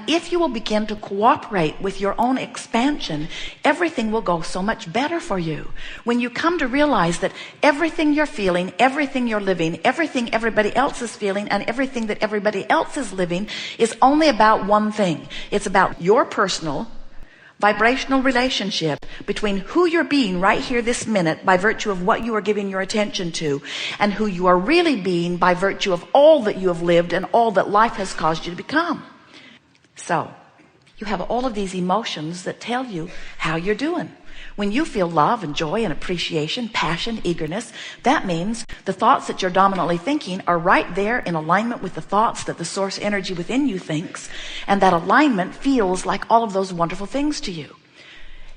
if you will begin to cooperate with your own expansion, everything will go so much better for you. When you come to realize that everything you're feeling, everything you're living, everything everybody else is feeling, and everything that everybody else is living is only about one thing. It's about your personal vibrational relationship between who you're being right here this minute by virtue of what you are giving your attention to, and who you are really being by virtue of all that you have lived and all that life has caused you to become. So you have all of these emotions that tell you how you're doing. When you feel love and joy and appreciation, passion, eagerness, that means the thoughts that you're dominantly thinking are right there in alignment with the thoughts that the source energy within you thinks, and that alignment feels like all of those wonderful things to you.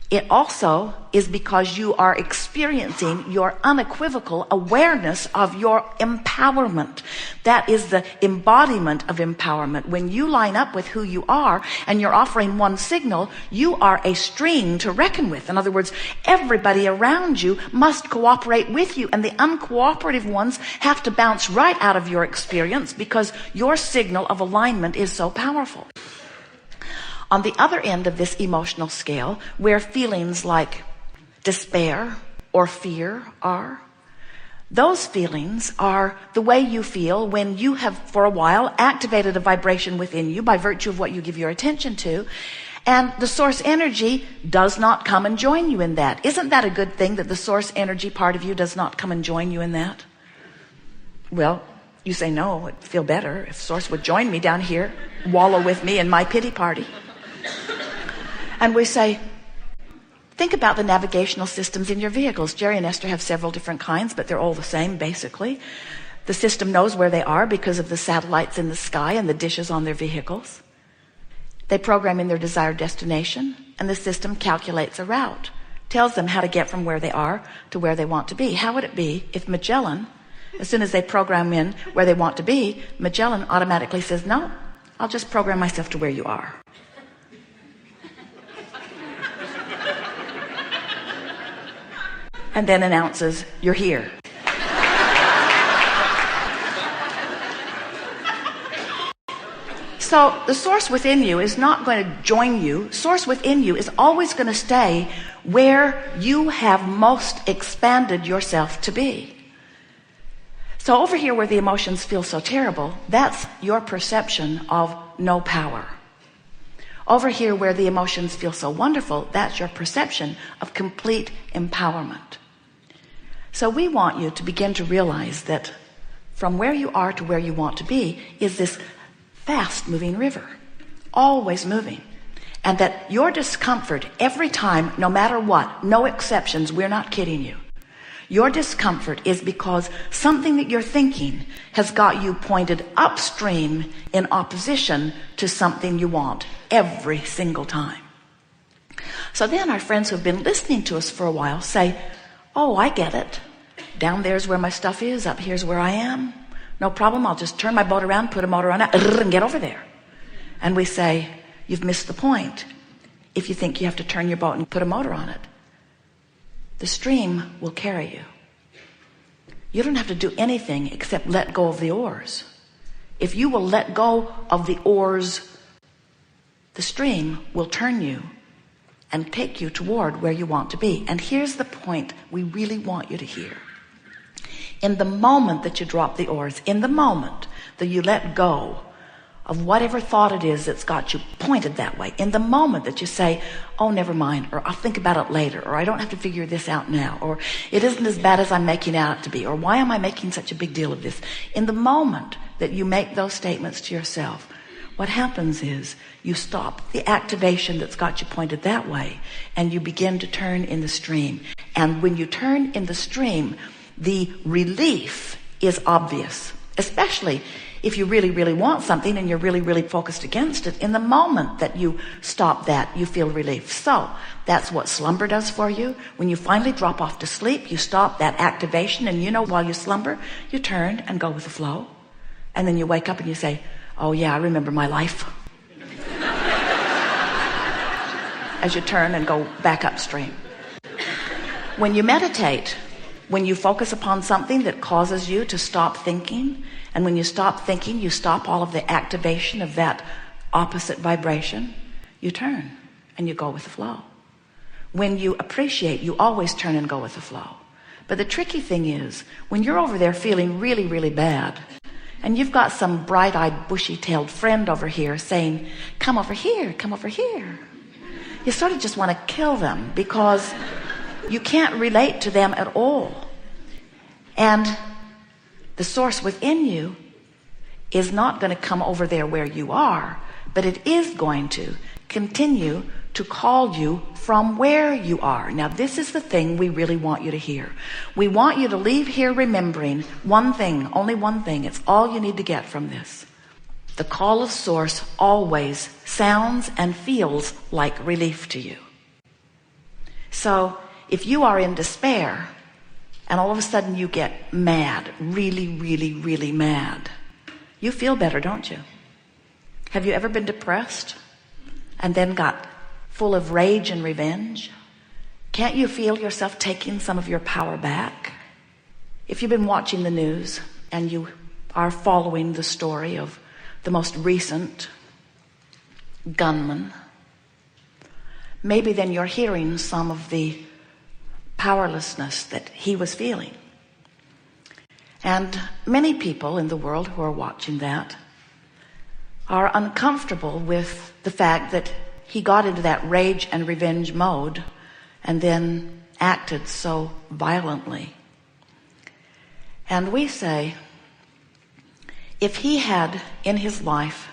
It also is because you are experiencing your unequivocal awareness of your empowerment. That is the embodiment of empowerment. When you line up with who you are and you're offering one signal, you are a string to reckon with. In other words, everybody around you must cooperate with you, and the uncooperative ones have to bounce right out of your experience because your signal of alignment is so powerful. On the other end of this emotional scale, where feelings like despair or fear are, those feelings are the way you feel when you have for a while activated a vibration within you by virtue of what you give your attention to, and the source energy does not come and join you in that. Isn't that a good thing, that the source energy part of you does not come and join you in that? Well, you say, no, it'd feel better if source would join me down here, wallow with me in my pity party. And we say, think about the navigational systems in your vehicles. Jerry and Esther have several different kinds, but they're all the same, basically. The system knows where they are because of the satellites in the sky and the dishes on their vehicles. They program in their desired destination, and the system calculates a route, tells them how to get from where they are to where they want to be. How would it be if Magellan, as soon as they program in where they want to be, Magellan automatically says, no, I'll just program myself to where you are. And then announces, you're here. So the source within you is not going to join you. Source within you is always going to stay where you have most expanded yourself to be. So over here where the emotions feel so terrible, that's your perception of no power. Over here where the emotions feel so wonderful, that's your perception of complete empowerment. So we want you to begin to realize that from where you are to where you want to be is this fast moving river, always moving. And that your discomfort every time, no matter what, no exceptions, we're not kidding you. Your discomfort is because something that you're thinking has got you pointed upstream in opposition to something you want every single time. So then our friends who have been listening to us for a while say, oh, I get it. Down there's where my stuff is. Up here's where I am. No problem. I'll just turn my boat around, put a motor on it, and get over there. And we say, you've missed the point. If you think you have to turn your boat and put a motor on it, the stream will carry you. You don't have to do anything except let go of the oars. If you will let go of the oars, the stream will turn you and take you toward where you want to be. And here's the point we really want you to hear. In the moment that you drop the oars, in the moment that you let go of whatever thought it is that's got you pointed that way, in the moment that you say, oh, never mind, or I'll think about it later, or I don't have to figure this out now, or it isn't as bad as I'm making out to be, or why am I making such a big deal of this? In the moment that you make those statements to yourself, what happens is you stop the activation that's got you pointed that way, and you begin to turn in the stream. And when you turn in the stream, the relief is obvious, especially if you really, really want something and you're really, really focused against it. In the moment that you stop that, you feel relief. So that's what slumber does for you. When you finally drop off to sleep, you stop that activation, and while you slumber, you turn and go with the flow. And then you wake up and you say, oh yeah, I remember my life. As you turn and go back upstream. When you meditate, when you focus upon something that causes you to stop thinking, and when you stop thinking, you stop all of the activation of that opposite vibration, you turn and you go with the flow. When you appreciate, you always turn and go with the flow. But the tricky thing is, when you're over there feeling really, really bad, and you've got some bright-eyed, bushy-tailed friend over here saying, come over here, come over here. You sort of just want to kill them because you can't relate to them at all. And the source within you is not going to come over there where you are, but it is going to continue to call you from where you are. Now, this is the thing we really want you to hear. We want you to leave here remembering one thing, only one thing. It's all you need to get from this. The call of source always sounds and feels like relief to you. So if you are in despair and all of a sudden you get mad, really, really, really mad, you feel better, don't you? Have you ever been depressed and then got full of rage and revenge? Can't you feel yourself taking some of your power back? If you've been watching the news and you are following the story of the most recent gunman, maybe then you're hearing some of the powerlessness that he was feeling. And many people in the world who are watching that are uncomfortable with the fact that he got into that rage and revenge mode and then acted so violently. And we say, if he had in his life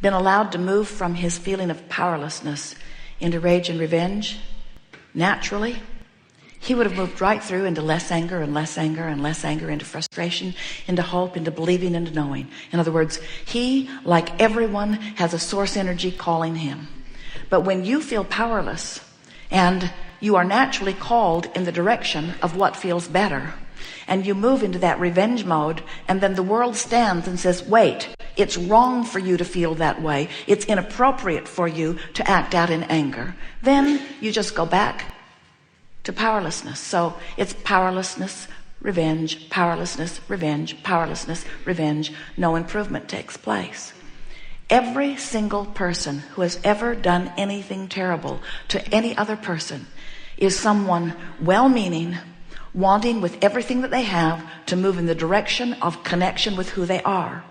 been allowed to move from his feeling of powerlessness into rage and revenge naturally, he would have moved right through into less anger and less anger and less anger, into frustration, into hope, into believing, into knowing. In other words, he, like everyone, has a source energy calling him. But when you feel powerless and you are naturally called in the direction of what feels better, and you move into that revenge mode, and then the world stands and says, wait, it's wrong for you to feel that way, it's inappropriate for you to act out in anger, then you just go back to powerlessness. So it's powerlessness, revenge, powerlessness, revenge, powerlessness, revenge. No improvement takes place. Every single person who has ever done anything terrible to any other person is someone well-meaning, wanting with everything that they have to move in the direction of connection with who they are.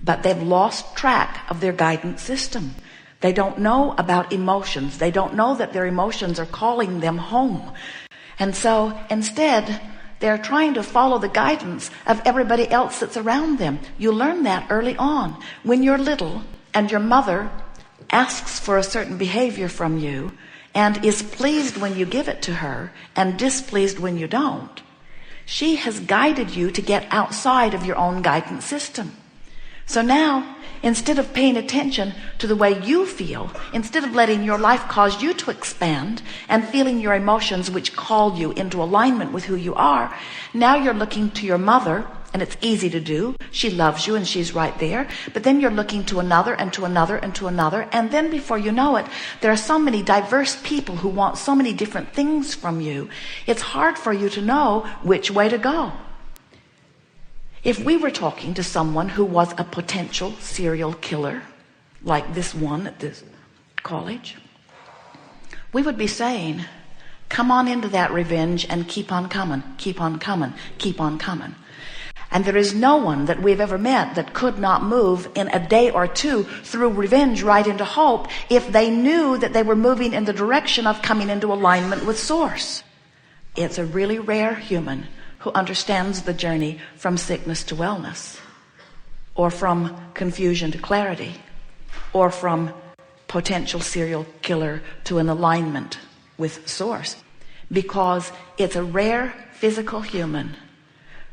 But they've lost track of their guidance system. They don't know about emotions. They don't know that their emotions are calling them home. And so instead, they're trying to follow the guidance of everybody else that's around them. You learn that early on. When you're little and your mother asks for a certain behavior from you and is pleased when you give it to her and displeased when you don't, she has guided you to get outside of your own guidance system. So now, instead of paying attention to the way you feel, instead of letting your life cause you to expand and feeling your emotions which call you into alignment with who you are, now you're looking to your mother, and it's easy to do. She loves you and she's right there. But then you're looking to another and to another and to another. And then before you know it, there are so many diverse people who want so many different things from you. It's hard for you to know which way to go. If we were talking to someone who was a potential serial killer, like this one at this college, we would be saying, come on into that revenge and keep on coming, keep on coming, keep on coming. And there is no one that we've ever met that could not move in a day or two through revenge right into hope if they knew that they were moving in the direction of coming into alignment with Source. It's a really rare human who understands the journey from sickness to wellness, or from confusion to clarity, or from potential serial killer to an alignment with Source, because it's a rare physical human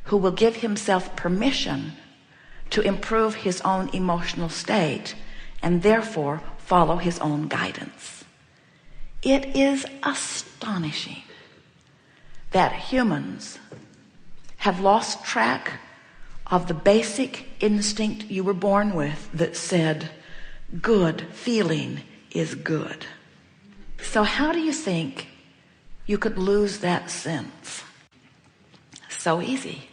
who will give himself permission to improve his own emotional state and therefore follow his own guidance. It is astonishing that humans have lost track of the basic instinct you were born with that said, good feeling is good. So how do you think you could lose that sense? So easy.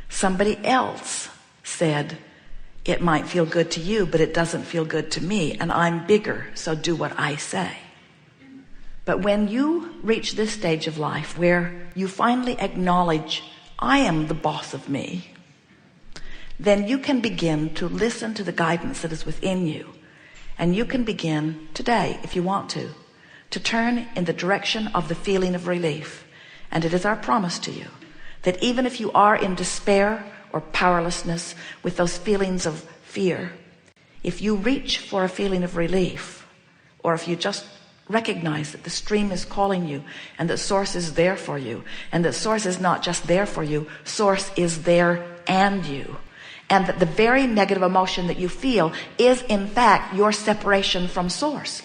Somebody else said, It might feel good to you, but it doesn't feel good to me, and I'm bigger, so do what I say. But when you reach this stage of life where you finally acknowledge, I am the boss of me, then you can begin to listen to the guidance that is within you. And you can begin today, if you want to turn in the direction of the feeling of relief. And it is our promise to you that even if you are in despair or powerlessness with those feelings of fear, if you reach for a feeling of relief, or if you just recognize that the stream is calling you and that source is there for you, and that source is not just there for you, source is there and you, and that the very negative emotion that you feel is in fact your separation from source.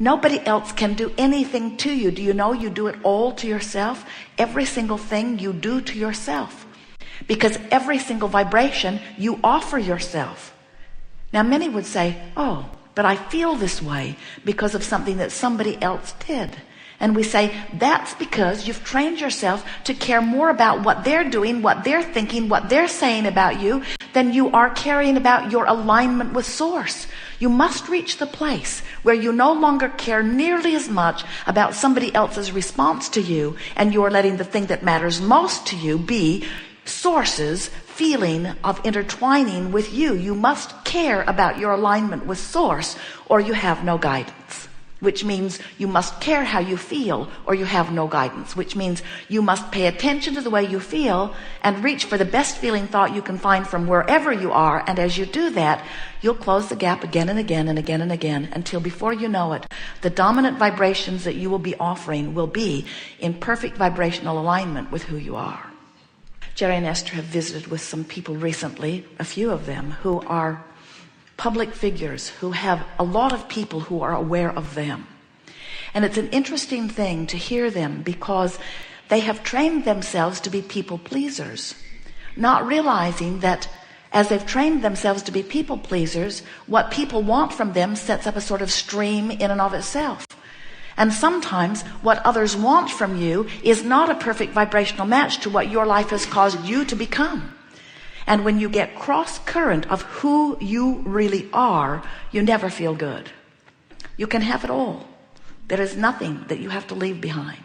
Nobody else can do anything to you. Do you know you do it all to yourself? Every single thing you do to yourself, because every single vibration you offer yourself. Now many would say, oh, but I feel this way because of something that somebody else did. And we say, that's because you've trained yourself to care more about what they're doing, what they're thinking, what they're saying about you, than you are caring about your alignment with source. You must reach the place where you no longer care nearly as much about somebody else's response to you, and you're letting the thing that matters most to you be source's feeling of intertwining with you. You must care about your alignment with source, or you have no guidance. Which means you must care how you feel, or you have no guidance. Which means you must pay attention to the way you feel and reach for the best feeling thought you can find from wherever you are. And as you do that, you'll close the gap again and again and again and again, until before you know it, the dominant vibrations that you will be offering will be in perfect vibrational alignment with who you are. Jerry and Esther have visited with some people recently, a few of them, who are public figures, who have a lot of people who are aware of them. And it's an interesting thing to hear them, because they have trained themselves to be people pleasers, not realizing that as they've trained themselves to be people pleasers, what people want from them sets up a sort of stream in and of itself. And sometimes what others want from you is not a perfect vibrational match to what your life has caused you to become. And when you get cross current of who you really are, you never feel good. You can have it all. There is nothing that you have to leave behind.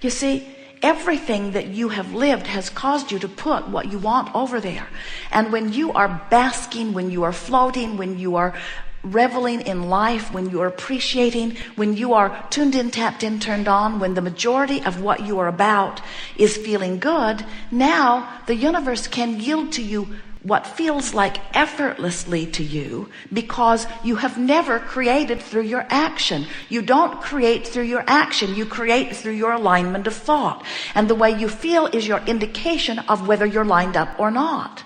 You see, everything that you have lived has caused you to put what you want over there. And when you are basking, when you are floating, when you are reveling in life, when you are appreciating, when you are tuned in, tapped in, turned on, when the majority of what you are about is feeling good, now the universe can yield to you what feels like effortlessly to you, because you have never created through your action. You don't create through your action. You create through your alignment of thought. And the way you feel is your indication of whether you're lined up or not.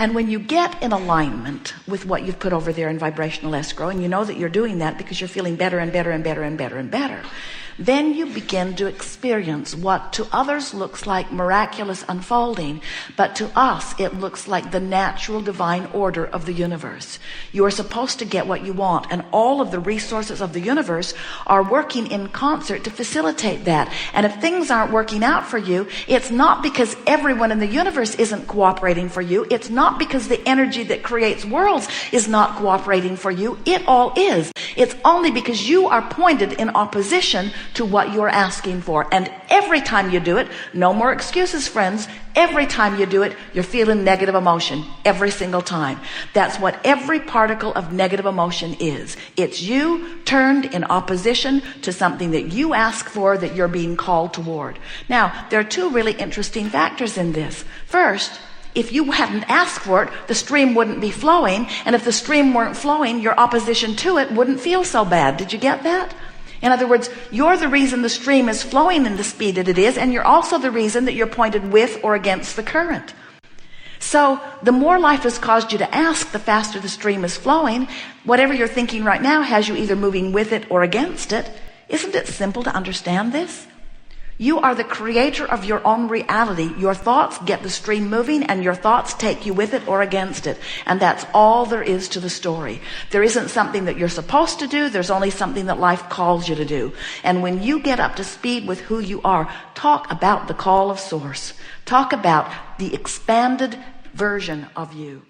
And when you get in alignment with what you've put over there in vibrational escrow, and you know that you're doing that because you're feeling better and better and better and better and better, then you begin to experience what to others looks like miraculous unfolding, but to us it looks like the natural divine order of the universe. You are supposed to get what you want, and all of the resources of the universe are working in concert to facilitate that. And if things aren't working out for you, it's not because everyone in the universe isn't cooperating for you. It's not because the energy that creates worlds is not cooperating for you. It all is. It's only because you are pointed in opposition to what you're asking for. And every time you do it, no more excuses, friends. Every time you do it, you're feeling negative emotion. Every single time. That's what every particle of negative emotion is. It's you turned in opposition to something that you ask for, that you're being called toward. Now, there are two really interesting factors in this. First, if you hadn't asked for it, the stream wouldn't be flowing. And if the stream weren't flowing, your opposition to it wouldn't feel so bad. Did you get that? In other words, you're the reason the stream is flowing in the speed that it is, and you're also the reason that you're pointed with or against the current. So the more life has caused you to ask, the faster the stream is flowing. Whatever you're thinking right now has you either moving with it or against it. Isn't it simple to understand this? You are the creator of your own reality. Your thoughts get the stream moving, and your thoughts take you with it or against it. And that's all there is to the story. There isn't something that you're supposed to do. There's only something that life calls you to do. And when you get up to speed with who you are, talk about the call of source. Talk about the expanded version of you.